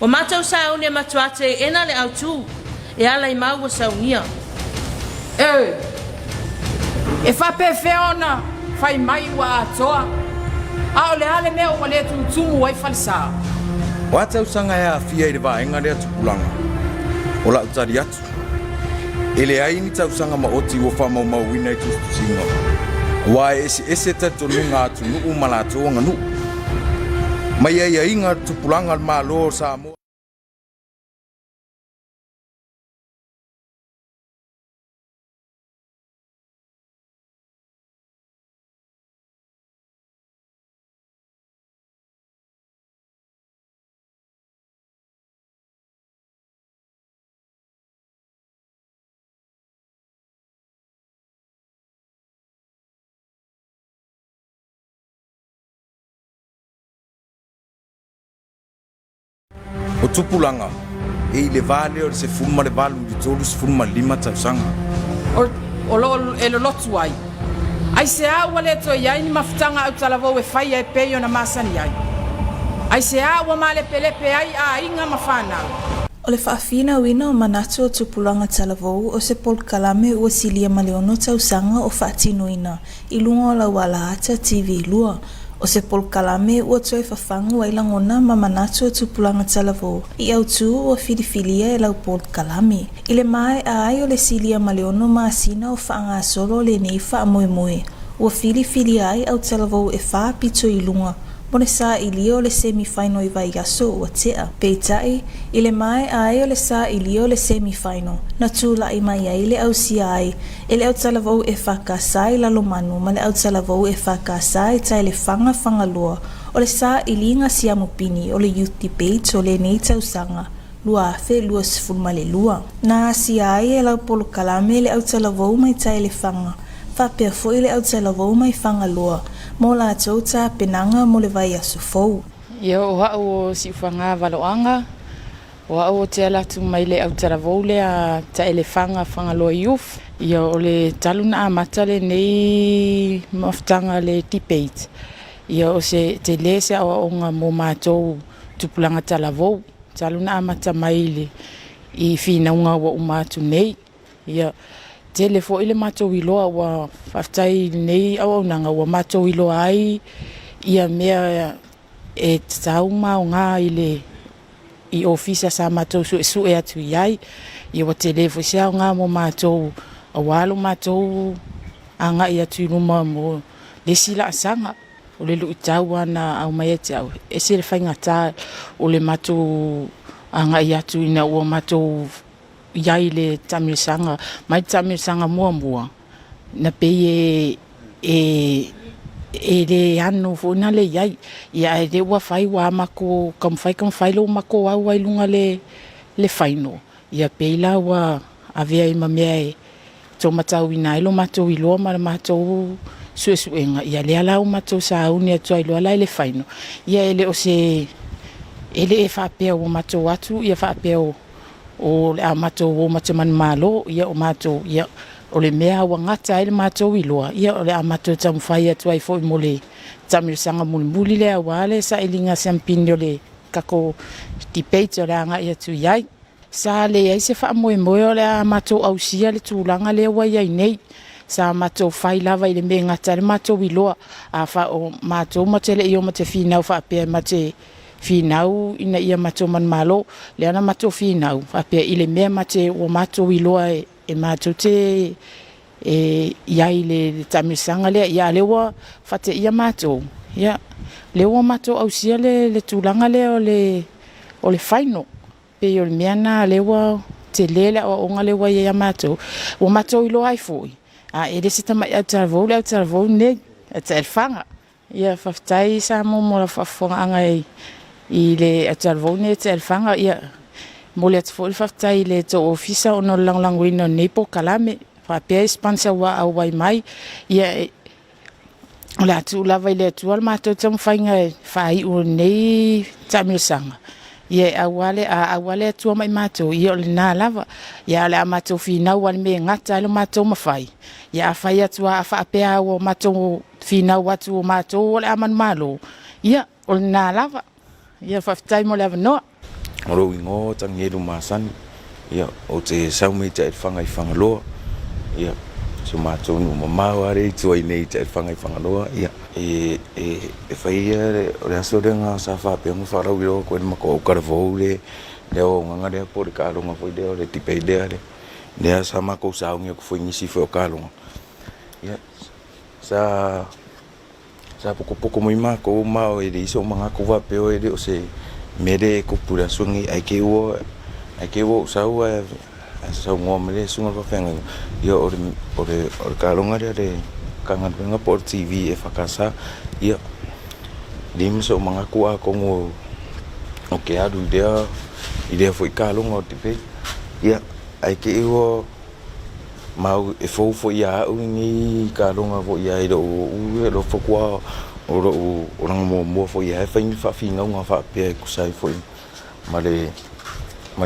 O mātou sa une matuate ena le au tū, e ala I mau o saunia. E whape ona, whai mai wa atoa. A o le ale mea o le tumu wai falsa. Wata usanga ya fia I le vaenga rea tupulanga. O la utari atu. Ele ai ni tau sanga maoti o wha mau wina I tustu singa. Wa ese tatonu ngā atu nuu malato ngā nuu. Mai ai inga tupulanga malo sa mo. O tupulanga e le vale o se fuma le valu di tolu se fuma lima tausanga. O lo e lo lotu ai. Ai se a wale to ia ni mafutanga au talavo e fai e peio na masani ai. Ai se a wa male pelepe ai a inga mafana. O le whaafina wina o manatu o tupulanga talavou o se polkalame ua silia maleono tausanga o whaatinoina I lunga o la wala ata TV lua. O se polkalame ua toe whawhanga wa ilangona ma manatu o tupulanga talavou I au tū o whirifilia e lau polkalame. I le mai a ai o le silia maleono maasina o whaanga solo le nei wha moe moe. Ua whirifilia ai au talavou e wha pito I lunga. Mone sa I lia o le semi-final I vai aso ua tea. Peitai, I le mai ai o le sa I lia o le semi-final. Na tūla I mai ai le au sia ai. E le au talavou e whakasai lalo manu, ma le au talavou e whakasai tai le whanga lua. O le sa I linga si amupini o le youth debate o le nei tausanga. Lua afe lua sifurma le lua. Na si ai e lau polo kalame le au talavou mai tai le whanga. Whapea fo I le au talavou mai whanga lua. Mo la tauta penanga mo le vai aso fou. Ia o hao si whanga waloanga. O hao te alatu mai le au taravou le a ta elefanga whangaloa youth. Ia o le taluna a matale nei maftanga le debate. Ia o se te le se awa onga mo mātou tupulanga talavou. Taluna a mata mai le I whinaunga wa umatu nei. Ia tele fo ile matou iloa wa whaftai nei au nanga wa matou iloa ai ia mea e tauma o ngā ile I ofisa sa matou su e atu iai ia wa tele fo sia ngā mo matou awalo matou anga ia tu luma mo le sila asanga o le lu tau ana au mai te au e se le whainga tā o le matou anga ia tu ina o matou iai le tamirisanga mai tamirisanga mua na pe e le anu fo na le iai ia e le wa fai wa mako kam fai lo mako au ai lunga le faino ia pe la wa avea I mamea e to matau ina lo matou ilo ma matou suenga ia le ala o matou sa uni atu ai lo le faino ia ele o se ele e fa pe o matou atu ia fa pe o le amato o mataman malo ia o mato ia o le mea wa ngata ile mato iloa ia o le amato tamfai atu ai foi mole tamirisanga muli le awale sa ilinga sampinyo le kako debate o anga ia tu iai sa le ai se fa moe o le amato au sia le tulanga le wa ia nei sa mato fai lava ile me ngata le mato iloa a fa o mato matele io mate fina fa pe mate finau ina ia mato man malo le ana mato finau apea ile mea mate o mato iloa e mato te ia ile tamisanga le ia lewa fate ia mato ia lewa mato au sia le tulanga le o le faino pe o mea na lewa te lele o onga lewa ia mato o mato iloa ai foi a ele se tama ia tarvo ne te fanga ia faftai sa mo la fafonga anga I le atalvone te alfanga ia mo le atfo faftai le to ofisa ono lang wino nepo kalame fa pe sponsor wa au wai mai ia la tu lava le tu al mato tam fainga fai o nei tamirsanga ia awale tu mai mato ia le na lava ia le mato fina wal me ngata le mato mafai ia fai atu fa pe o mato fina watu mato le aman malo ia o na lava ia faftai mo lava no ro ingo tangi lu masan ia o te saumi te whanga I whangaloa ia so mātou no mamaware tuai nei te whanga I whangaloa ia e whaia o le aso renga sa whapeonga wharau I roa koe mako au karavou le o nganga rea po le kālonga fwoi leo le tipei lea le lea sa mako saungi aku fwoi ngisi fwoi o kālonga ia sa poko mai mako mao e le iso mga kuwa peo e le o se mere kupura sungi ai ke wo sau sa ngo mere sunga fa fenga ia o kalonga le kanga nga por TV e fakasa ia dim so mga kuwa ko ngo o ke adu idea foi kalonga o tipe ia ai ke wo mau e fo ia ungi kalonga fo ia do lo fo kwa o rang mo fo ia fa ni fa finga nga fa pe ku sai fo male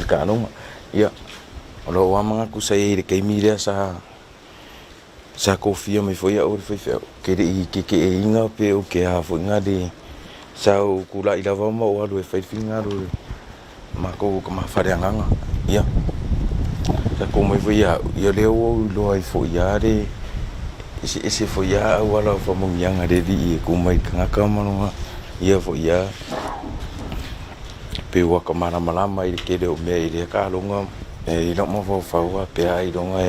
kalonga ia lo wa manga ku sai de ke mira sa confia me fo ia o fo ke ke inga pe o ke ha fo nga de sa o kula ila va mo o lo fa finga ro ma ko ma fa de nga ia como ia leo lo ai fo ia de ese fo ia wala fo mo yang ade di ko mai kanga kama ia fo ia pe wa kamara malama I ke de me I ka longa e no mo fo fa wa pe ai donga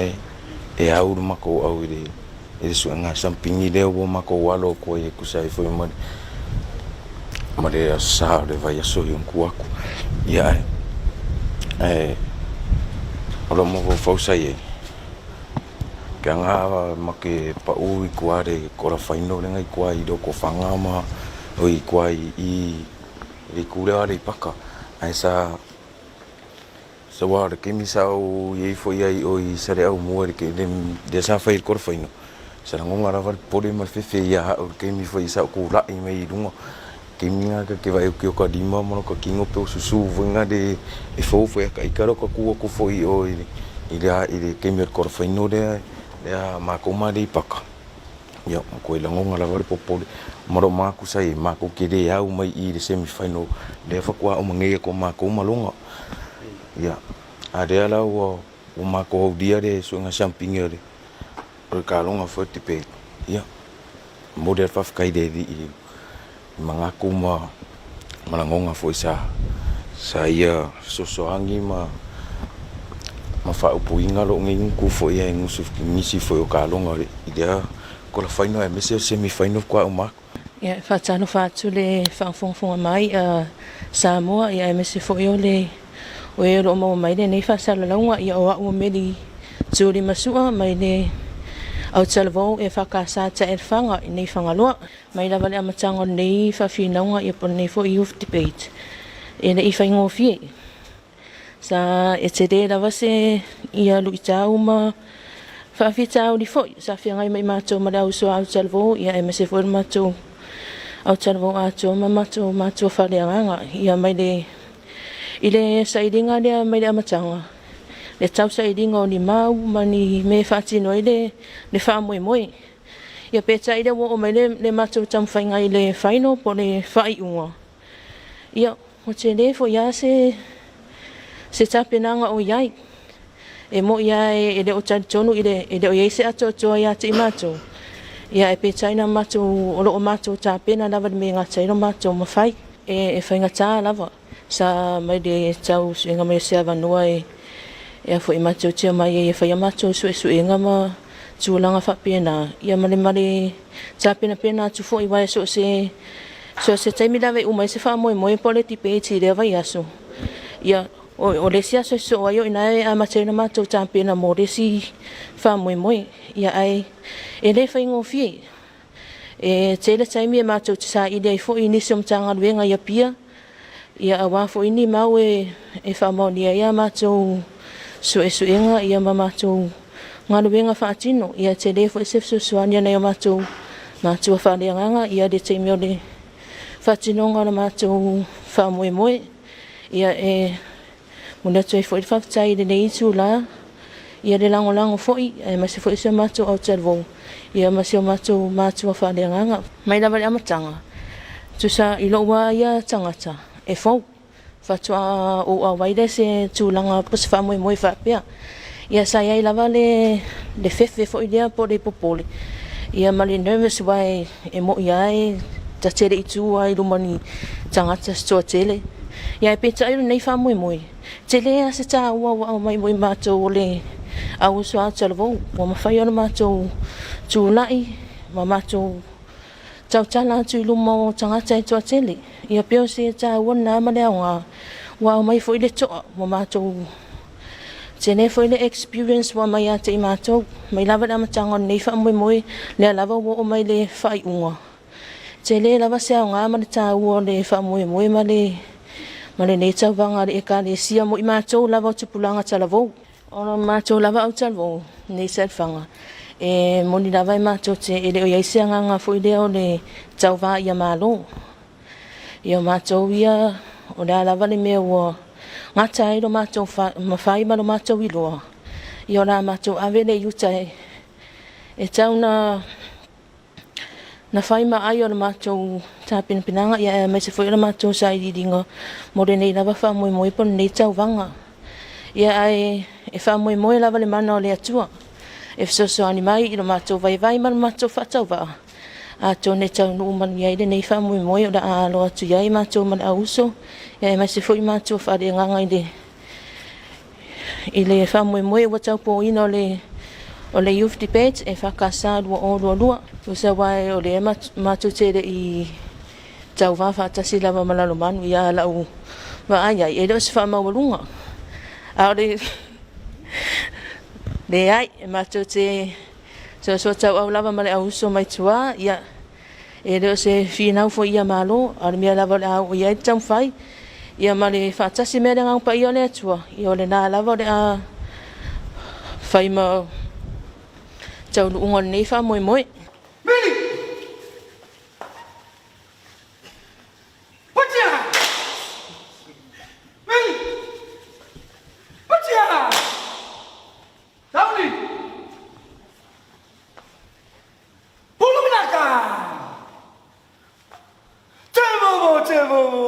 e au mako au de su nga sampingi de wo mako walo ko e ku sai fo mo de sa de vai so yon ku aku ia olo mo fo sai kanga make pa u ikuare ko la faino lenga ikuai do ko fangama o ikuai I kule ale paka ai sa wa ke mi sa o ye fo ia o I sare au mo ke de sa fa ko faino sa ngo ngara va pole mal fe ia o ke mi fo isa ko la I mai dungo ke minga ke vai o ka dima mo ko kingo pe susu vinga de e fo ka ikaro ko ku fo I o ile ke mi ko faino de ya makoma de paka ya ko ile ngo ngara va popole maro maku sai maku ke de au mai I semi final de fa kwa o mangi ko mako malonga ya ade ala o mako dia de so nga champignon de o kalonga forte pe ya model fa kai de I mga kuma malangonga fo sa ia so angi ma fa upuinga lo ngin ku fo ia ngusu ngisi fo o kalonga idea ko la final e mese semi final kwa uma ia fa tano fa tule fa fonga mai Samoa ia mese fo yo le o e ro mo mai le nei fa sala longa ia o meli tuli masua mai le au salvo e fa ka sa ta e fanga nei fanga lo mai la vale amatanga nei fa finanga ia po nei fo youth debate e nei fa ngofi sa e te de la vase ia lu tau ma fa fitau di fo sa fianga mai mato ma au so au salvo ia e mese fo mato au salvo ato ma mato fa le anga ia mai le ile saidinga dia mai le amatanga le tau saidinga ni mau mani me fati no ile le fa moi ia pe tai de wo mai le mato tam fainga ile final po le fai unga ia o te le fo ia se tapenanga o iai e mo iai e le o tonu ile e le o iai se ato ia te mato ia e pe tai na mato o lo mato tapena lava me ngata no mato mo fai e fainga ta lava sa mai de tau inga mai se avanua e fo mato te mai e fai mato su inga ma tulanga fa pena ia male tapena tu fo iwa so se tai mi lave umai se fa moi politi pe ti le vai aso ia o le sia so ayo ina e mato na mato tapena mo de si fa moi ia ai e le fai ngofi e tele tai mi mato sa ide fo ini som tanga wenga ia pia ia awa fo ini mau e fa mo ni ia mato so inga ia mato ngalo wenga fa atino ia tele fo se so ania na mato fa le nganga ia de te mio le fa atino ngalo mato fa moi ia e mona tui fo fa tai de nei tula ia le lango fo e ma se fo se mato au telvo ia ma se mato fa le nganga mai la vale amatanga tu sa ilo wa ia tangata e fo fatua o awaile se tūlanga pus whamui moi whapea. Ia sa iai lava le fefe fo idea po le popole. Ia mali nervous wai e mo iai ta tere i tū ai lumani tangata stoa tele. Ia e peta iru nei whamui moi. Tele a se tā ua wa mai moi mātou le au soa talavou. Wa mawhai ona mātou tūlai, ma mātou tau tala tu lumo tangata i toa tele. Ia peo se tā ua nā male aunga. Wa mai fo ile toa, wa mātou tene foi le experience wa mai ate i mātou. Mai lava le amatanga nei whamui moi, le lava wa o mai le whai unga. Te le lava se au ngā mani tā ua le whamui moi ma le nei tau vanga le eka le sia mo i mātou lava o tupulanga talavou. Ora mātou lava au talavou, nei sa whanga. E moni lava i mātou te ele o iaise ngā foi le o le tau vā ia mālo. Ia mātou ia o le lava le mea ua ngata e lo mātou mawhai ma lo mātou i loa. I o la mātou awe le iutai. E tau na whai ma ai o la mātou tā pinapinanga. Ia e mai se fwoi o la mātou sa i ringa. Mo re nei lava wha moi moi pon nei tau vanga. Ia e wha moi moi lava le mana o le atua. E fsoso ani mai i lo mātou vai ma lo mātou whatau vaa. A tō ne tau nuu manu iai le nei wha moi moi o la a aloa tu iai mātou mani a uso. Ia e mai se fwoi mātou whaare nganga i le wha moi moi wa tau po ina o le youth debate e whakasa lua o lua. Usa wai o le mātou tere i tau whawhatasi lava malalo manu i a lau wa ai e leo se wha mawalunga. A o le ai e mātou te so tau au lava male au uso mai tua ia e leo se whinau fo ia malo a le mea lava le au ia i tau whai ia male whatasi mea le ngau pa i o le atua i o le nā lava le a whai ma tau luunga nei wha moi moi. Mili! Patia! Mili! Patia! Tauli! Puluminaka! Tevovo! Tevovo!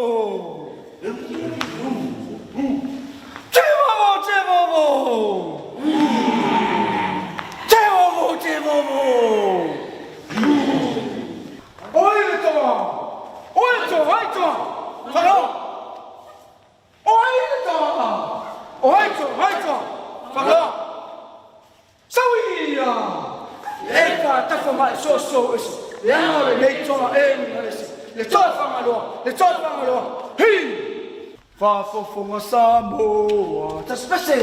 Fafofonga Samoa, taspese.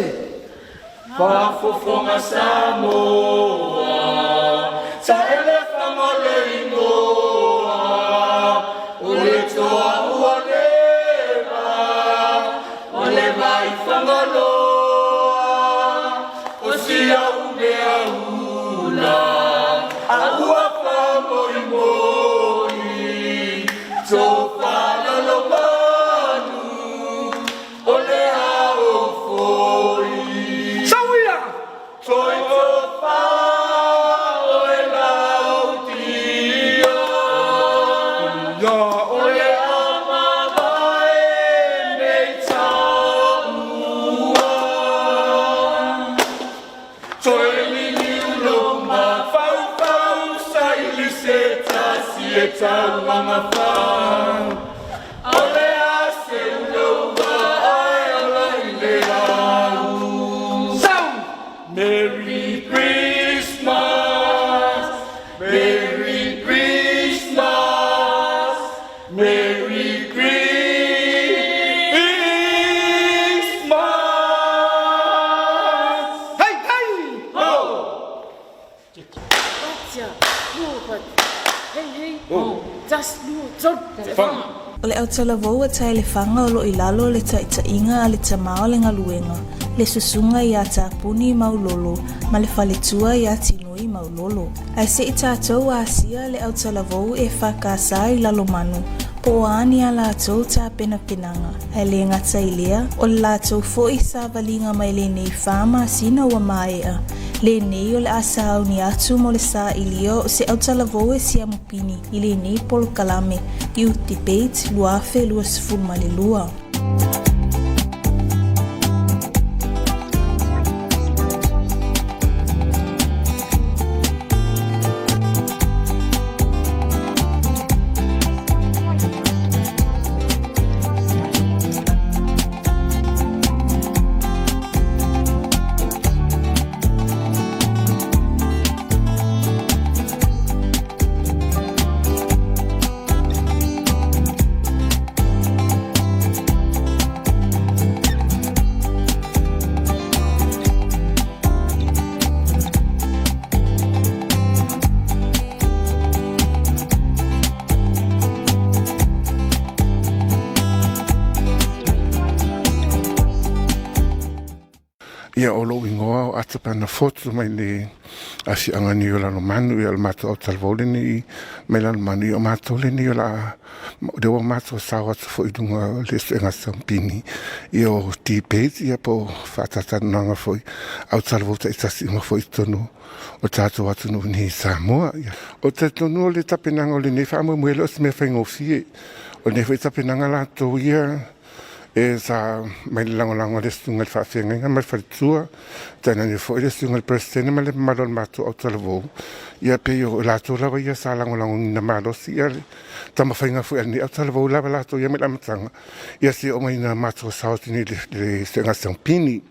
Fafofonga Samoa, sa elefa moleinoa, uletoa uoleva ifangaloa, osia umea ula, agua famoimoi, tofa loloma. Merry Christmas, Merry Christmas, Merry Christmas. Hey, hey! Ho! Hey, hey, ho! Just do it. O le au talavou a tai le whanga o lo i lalo le taʻitaʻiga a le tamao le galuega, le susunga i a tāpuni maulolo, ma le whaletua i a tinoi maulolo. Ai se i tātou a asia le au talavou e whakasa i lalo manu, po o ani a lātou tā pena penanga. Ai le ngata i lea, o le lātou fo i sa valinga mai le nei whama sina ua maea. Le nei o le asa au ni atu mo le sa i leo o se au talavou e sia mupini, i le nei polo kalame, Youth Debate, luafe lua sifuru ma le lua. ia o lo ingoa o ata pana fotu mai le asi angani o lano manu ia le mato au talvole ni mai lano manu ia mato le ni o la dewa mato sawa tu fo idunga le senga sampini ia o T-Page ia po whatatananga foi au talvole ta itasi inga foi tonu o tātou atu no ni Samoa ia o te tonu o le tapenanga o le ne wha muele o se me whaingofie o ne wha tapenanga la tau ia e sa mai lango le stunga le whaafenga mai wharitua tana ni fo le stunga le presidente mai le malon matu au talavo ia pe o la to lava ia sa lango na malosi ia tama whainga fu ani au talavo lava la to ia me la matanga ia si o mai na matu sa ni le stunga sampini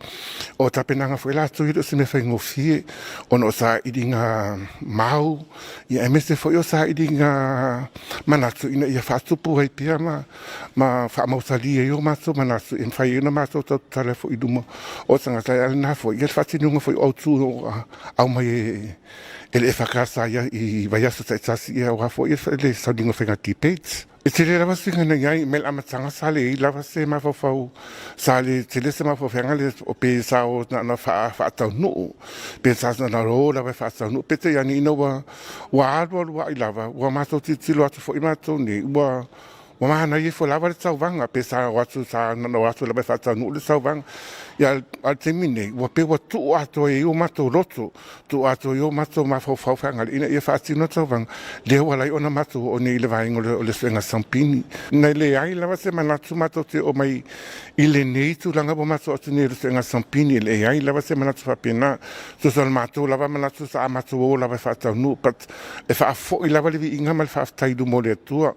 o tapenanga fu la to ia se me whaingo fie ono sa idinga mau ia emese fo yo sa idinga manatu ina ia fatupu hai pia ma fa mausali yo matu manasu in fai na matu to telefo iduma o sanga ta na fo ia fatinunga fo o tu au mai ele fakasa ia I vai asa tasi ia wa fo ia le sounding of a T-Page e te le lava singa na iai mel amatanga sale I lava se mafafau sale te le se mafafanga le o pe sa o na fa tau no pe sa na ro lava fa tau no pe te yani no wa alu wa I lava wa mato titilo atu fo I mato ni wa mana I fo lava le sauvanga pe sa watu sa na watu lava fa tau no le sauvanga ia al termine wa pe wa tu ato e o mato roto tu ato yo mato ma fo fanga ina ia fa tino sauvanga le wala ona mato o ni le vai o le senga sampini na le ai lava se mana tu mato te o mai ile nei tu langa bo mato tu ni le senga sampini le ai lava se mana tu fa pena tu sol mato lava mana tu sa mato o lava fa tau no pat e fa fo I lava le inga mal fa tai du mo le tua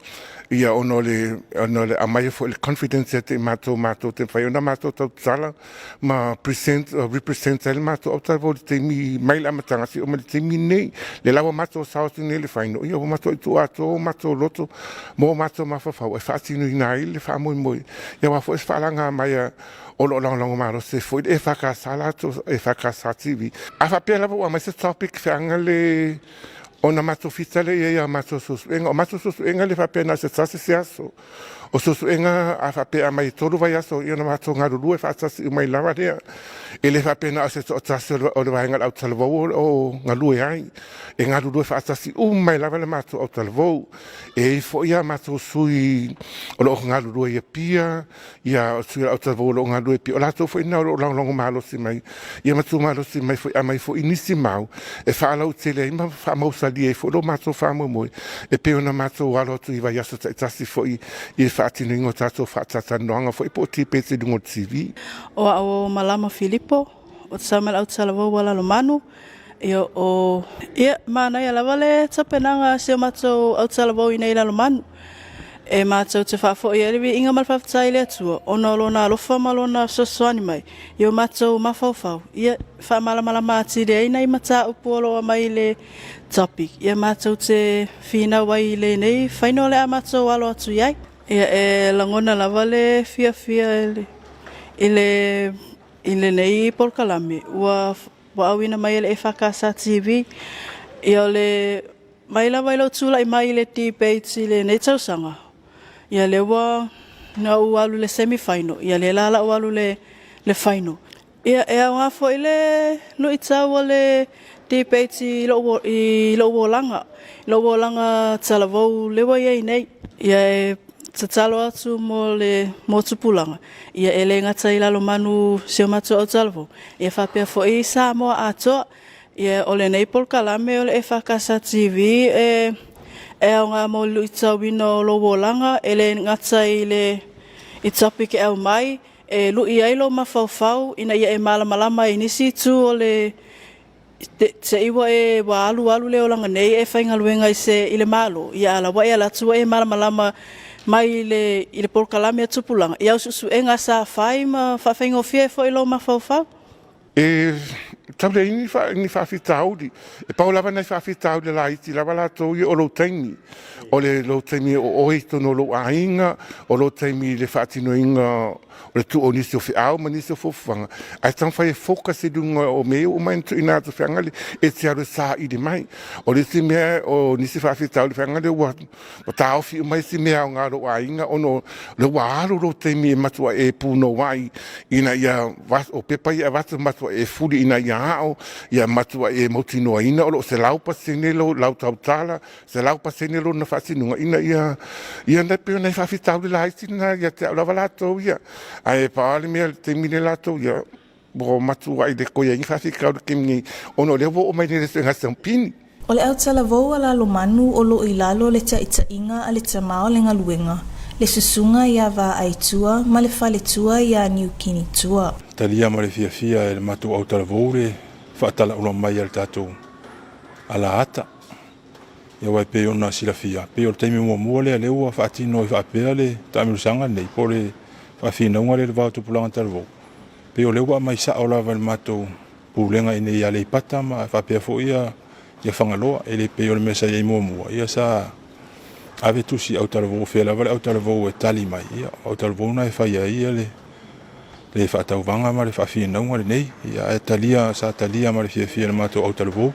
ia ono le amai fo le confidence te mato te fa ona mato tu sala ma represent el mato o tal vol te mi mail amatanga si o me te mi nei le lava mato sa tu nei le fa no ia o mato tu ato mato loto mo mato ma fa e fa tinu nai le fa mo ia wa fo es fa langa mai o lo long maro se foi e fa ka sala to e fa ka sa tv a fa pela o ma se topic fa ngale ona mato fitale ia mato susuenga o mato susuenga le fa pena se sa se aso o susuenga a fa pe mai tolu vai aso ia na mato ngaru e fa sa mai lava dia ele fa pena se so tsa o le vai ngal au talvo o ngalu ai e ngaru e fa sa mai lava le mato au talvo e fo ia mato sui o lo ngaru e pia ia sui au talvo lo ngaru e pia o la to fo ina o long malo si mai ia mato malo si mai fo mai fo inisi mau e fa la utele ma fa mau e fo lo mato fa mo e pe ona mato walo tu I vai aso tasi fo I fa tinu ingo tato fa tata noanga fo I po T-Page dungo TV o malama Filipo o Samuel au salavo wala lo manu Io o ia mana ia lavale tapenanga se mato au salavo ina ila lo manu e mato te fa fo ia levi inga mal fa tsai le tu ono lona lo fa malona so soani mai io mato mafau ia fa mala mati le ina I mata upolo mai le topic ia mato te fina wai le nei faino le mato alo atu ia e langona lavale fia ile nei polkalame wa awina mai le fakasa TV ia le mai la vai lo tula I mai le T-Page le nei tausanga ia le wa na ualu le semi-final ia le lala ualu le final ia e wa fo ile no itsawa le T-Page lo wolanga talavo le wa ia nei ia tatalo atu mo tupulanga ia ele ngata ila lo manu se mato o talvo ia fa pe fo I Samoa ato ia ole nei polkalame ole fakasa TV e nga mo luitsa wino lo wolanga ele ngata ile I topic e mai e lu ia lo mafau ina ia e malama inisi tu ole te iwa e wa alu le olanga nei e fainga luenga I se ile malo ia la wa ia la tu e malama mai ile polkalame tupulanga ia susu enga sa faima fa fainga fie fo ilo mafau e tabre ni fa fitaudi e paula va nei fa fitaudi la iti la vala to o lo taimi o lo taimi o ito no lo ainga o lo taimi le fatino inga o le tu o niso fi au ma niso fofanga ai tan fa focus dunga o me o mai tu ina tu fangale e ti aro sa I di mai o le si me o nisi fa fitaudi fangale o ta fi mai si me au nga lo ainga o no le wa lo taimi matua e puno wai ina ia vas o pepa ia vas matua e fuli ina ia o ia matua e motino ina o se lau pasenelo lau tautala se lau pasenelo na fasinunga ina ia na pe na fa fitau la isina ia te la valato ia ai paali me te minelato ia bo matua i de koia i fa fikau ke mi ono le vo o mai ne se ngasan pini. O le au talavou ala lo manu o lo ilalo le ta inga ale ta mao le ngaluenga. Le susunga ia va aitua ma le fale tua ia New Guinea tua. Talia ma le fia e le matu au talavou le whaatala ula mai al tatou ala ata. Ia wai pe ona sila fia. Pe o teimi mua le ua whaatino i whaapea le tamilusanga nei po le whaafina unga le vau tupulanga talavou. Pe o le ua mai sa o lava le matu pulenga ine ia le ipata ma whaapea fo ia whangaloa e le pe o le mesa ia i mua. Ia sa ave tusi au talavou fe lava le au talavou e tali mai. Ia au talavou na e whaia ia le whaatauvanga ma le whaafina unga le nei. Ia e talia sa talia ma le fia le matu au talavou.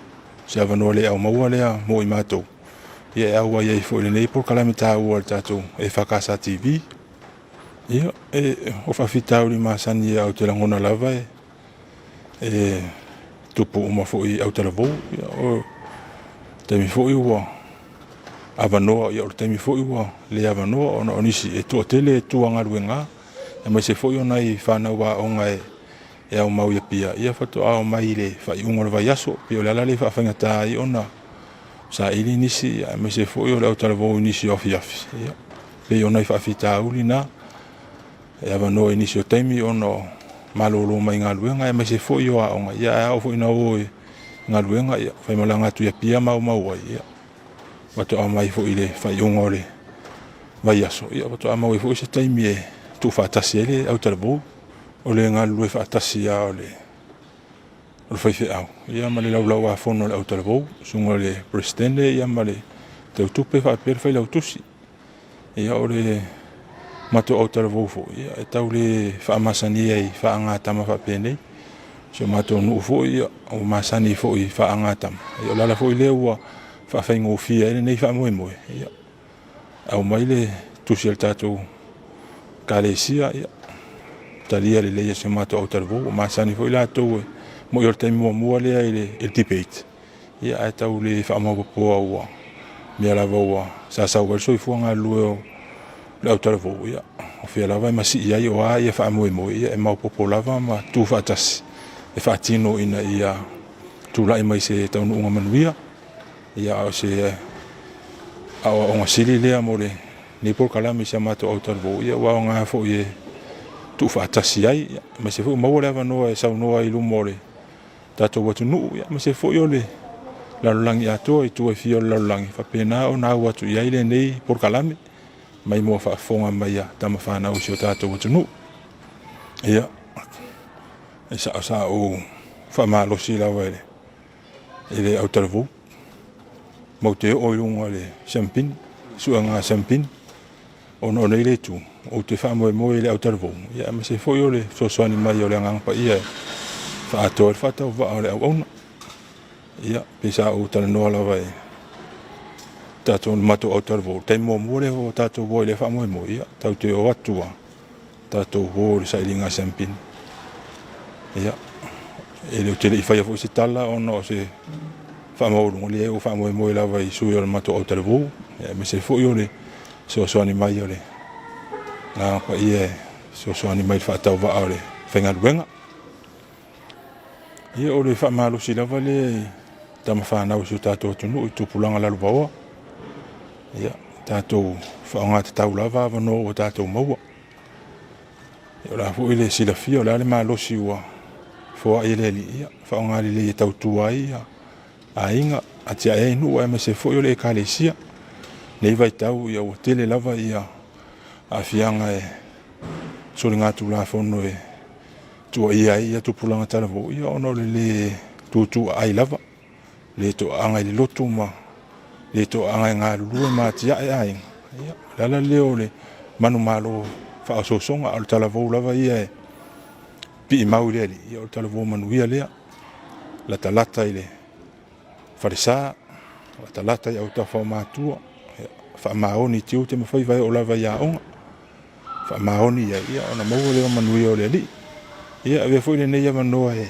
Se avanoa le au maua lea mo i mātou. Ia e aua iai fo le nei por kalame tā ua le tātou e whakasa TV. Ia e o whawhitau li māsani au te langona lava e tupu uma fo i au talavou. Ia o temi fo i ua avanoa ia o temi fo i ua le avanoa ona onisi e tua tele e tua ngarue ngā. E mai se fo i ona i whanau wa onga e au mau ia pia. Ia whato au mai le whai unga le vai aso. Pio le ala le whaafanga tā i ona. Sa ili nisi, ia me se fo i o le au talavou nisi ofi afi. Ia. Pe ona i whaafi tā uli nā. E awa no nisi o taimi ona malolo mai ngā luenga. Ia me se fo i o aonga. Ia e au fo ina o ngā luenga. Ia whai malanga tu ia pia mau mau ai. Ia. Whato au mai fo i le whai unga o le vai aso. Ia whato au mau i fo i se taimi e tu whaatasi e le au talavou. O le ngā lue whaatasi a o le whaiwhi au. Ia ma le laulau a whono le au talavou. Sunga le presidente, ia ma le tautupe whaapere whai lau tusi. Ia o le mato au talavou fo. Ia e tau le whaamasani ai whaanga tama whaapere nei. So mato nuu fo ia o masani fo i whaanga tama. Ia o lala fo i le ua whaafai ngofia ele nei whaamoe moe. Ia au mai le tusi al tātou kālesia ia. Talia le leia se mato au talavou, ma sani foi la tau mo i taimi mua lea i le debate. Ia e tau le whaamapopoa ua, mea lava ua, sa wal so i fuanga lue o le au talavou. Ia, o whia lava e masi iai o a ia whaamoe moe, ia e maupopo lava ma tu whaatasi. E whaatino ina ia tūlai mai se taunu unga manuia. Ia o se awa onga sili lea mo le nipol kalami se mato au talavou. Ia ua o ngā fo i tu whaatasi ai, me se fo maua lewa noa e sau noa i lumo le tatou watu nuu, me se fo i o le lalulangi atoa i tu e fio le lalulangi, whapena o nā watu i aile nei por kalame, mai mua whaafonga mai a tama whanau si o tatou watu nuu. Ia, e sa o whamalosi lawa ele au talavou, mau te o ilunga le champagne, suanga champagne, ono nei le tu. O te whaamoe moe le au talavou. Ia me se foi o le sosoani mai o le angangpa ia whaatoa le whatau wa o le au auna. Ia pesa o tala noa lawa e tātou mato au talavou. Tei mua mua le o tātou voi le whaamoe moe. Ia tau te o atua tātou voi le sailinga champagne. Ia e leo tele i whaia fo se tala ono o se whaamoe le o whaamoe moe lawa i sui o le mato au talavou. Ia me se foi o le sosoani mai o le na pa ia so ani mai whaatau wa au le whainga ruenga. Ia o le whaamalo si lava le tama whanau si o tātou atunu i tupulanga lalu baua. Ia tātou whaonga te tau lava avano o tātou maua. Ia o la fu ile sila fia o la le malo si ua fua i le li. Ia whaonga li le tau tua ia a inga a tia e nua e me se fu i o le kālesia. Nei vai tau ia o tele lava ia a fianga e sori ngā tūla whono e tua ia tupulanga talavou. Ia ono le tūtū ai lava. Le to anga le lotu ma. Le to anga ngā lulue ma tia e ainga. Ia lala leo le manu malo whaasosonga al talavou lava ia e pi i mau lea li. Ia al talavou manu ia lea. Lata lata i le wharisā. Lata lata i au tawhau mātua. Whaamaoni tiu te mawhai vai o lava ia onga. Whaamaoni ia ona maua leo manui o le li. Ia ave foi le nei ava noa e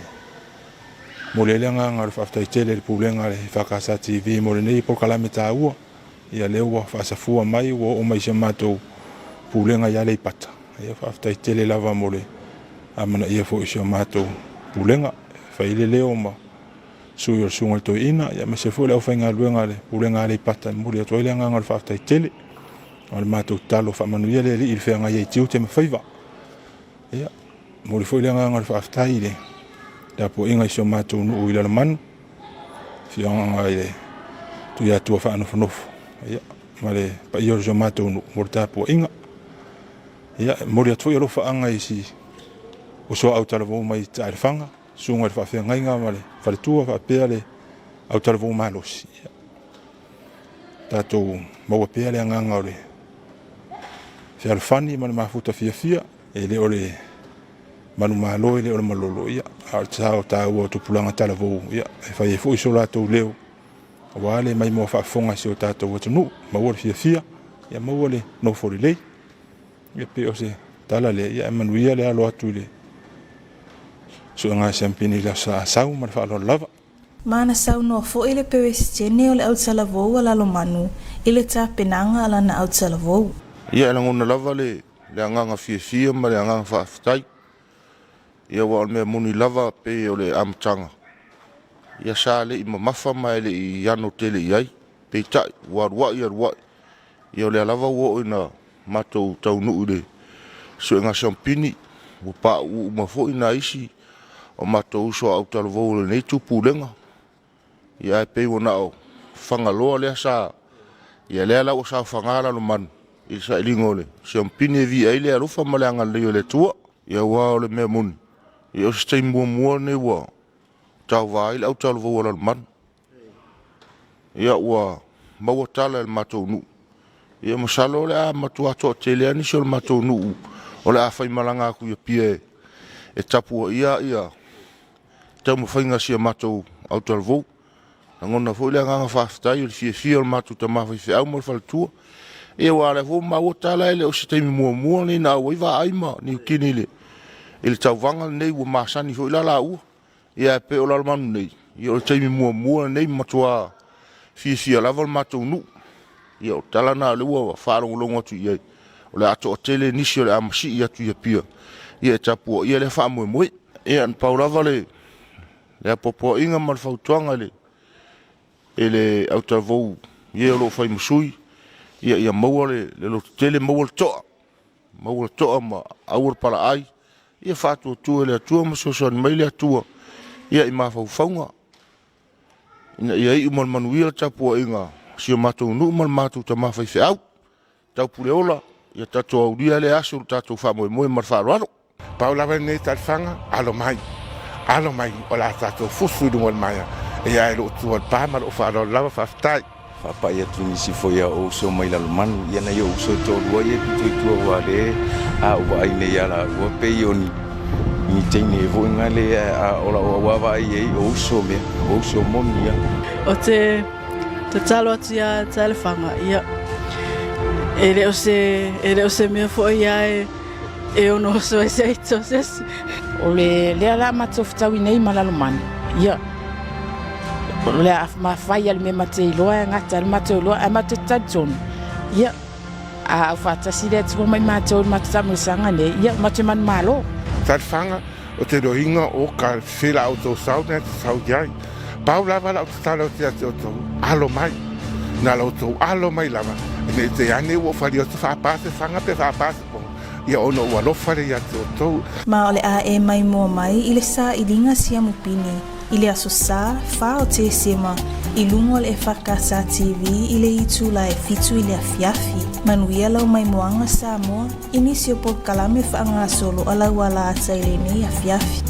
mo le nganga le whaftaitele le pulenga le whakasa TV mo le nei por kalame tā ua ia le ua whaasafua mai ua o mai se mātou pulenga ia le pata ia whaftaitele lava mo le amana ia fo se mātou pulenga whaile leo ma sui o sunga to ina ia me se fo le au whainga luenga le pulenga le pata mo le atoile nganga le whaftaitele o le mātou talo whamanuia le li il whenga ia tiu te mawhaiva ia mo le fo le nganga le whaftaile po inga iso mātou nuu ila le manu whianga ile tu ia tua whaanofanofu ia ma le pa ioro so mātou nuu mo le tāpua inga ia mo le atu i alofa anga isi o soa au talavou mai tae le whanga sunga le whawhiangainga ma le whaletua whapea le au talavou malosi ia tātou maua pea le anganga o le whialwhani ma le mafuta fia e le o le manu malo ile o malolo ia a tau tau o tupulanga talavou ia e fai fo iso la tau leo wale mai mo fa fonga si o tatou o tunu ma wo fia ia ma wole no for le ia pe o se tala le ia manuia le alo atu le so nga champini la sa sau ma fa lo lava Mana sau no fo ile pewes tene ole au talavou ala lo manu ile ta penanga ala na au talavou ia la ngona lava le nganga fia ma le nganga fa ftai ia wa me muni lava pe o le amtanga ia sale i mafa mai le i ano tele ai pe ta wa ia le lava wo ina mato tau nu le so nga champini o pa u ma fo ina isi o mato so au talvo le nei tu pulenga ia pe wona o fanga lo le sa ia le la o sa fanga la no man i sa lingole champini vi ai le rufa malanga le tua ia wa le me muni ia stay mua ne wa tau vai au tau vo la man ia wa ma tala el matou nu ia masalo le a matua to tele ani sol matou nu o le a fai malanga ku ia pie e tapu ia tau mo fainga sia matou au tau vo ngona fo le nga fa stai il fie matou tama fa au mo fal tu ia wa le vo ma tala ele o stay mua ni na wa va ai ma ni kinile il tauwanga nei wa masani fo la u ia pe o la manu nei ia o taimi mua nei matua fia lava matou nu ia o talana le wa whaarongolongo atu ia o le ato o tele nisi o le amasi ia tu ia pia ia tapu ia le wha moe ia an paulava le apopo inga mal fautuanga le ele au tavou ia lo fai musui ia maua le lo tele maua toa ma aur para ai ia fatu tu le tu mo so son mai le tu ia i ma faunga ia i mo manuia tapu inga si matou nu mal matou ta ma fai au tau puleola ia tatu au dia le asul tatu fa mo mar fa ro Paula venne tal fanga alo mai o la tatu fusu du mai ia lo tu al pa mal o fa ro lava fa tai fa pa ia tu si fo ia o so mai la man ia na yo so to ro ia tu wa le a wa ine ya la wa pe yoni ni tene vo ngale a ola wa wa ye o so monia o te talo tia telefanga ia ele o se me fo ia e ono so se o le ala matofta wi nei malalo man ia le ma fai al me matei loa ngata al matei loa a matata ton ia a fata sile tu mai matei matata musanga ne ia mateman malo tal fanga o te roinga o ka fila auto saunet saujai Paula vala o talo te to alo mai na lo to alo mai lava ne te ane wo fali o fa pase fanga pe fa pase ia ono wa lo fali ya to ma ole a e mai mo mai ile sa idinga sia mupini ile asosa fa o te sema ilungo le Fakasa TV ile itu la fitu ile afiafi manuia lau mai moanga sa mo inisio por kalame fa anga solo ala wala atsa ile ni afiafi